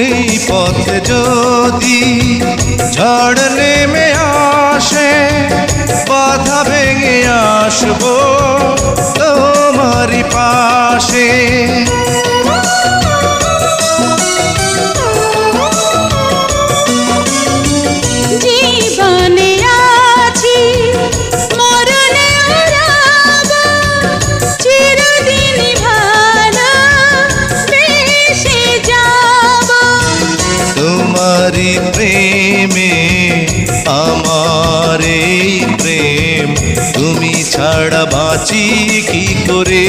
এই পথে যদি ঝড় নেমে আসে, বাধা ভেঙে আসবো তোমারই পাশে। জীবনে আছি মরণে রব, চিরদিন ভালোবেসে যাব। তোমারই প্রেমে আমার এই প্রেম, তুমি ছাড়া বাঁচি কি করে।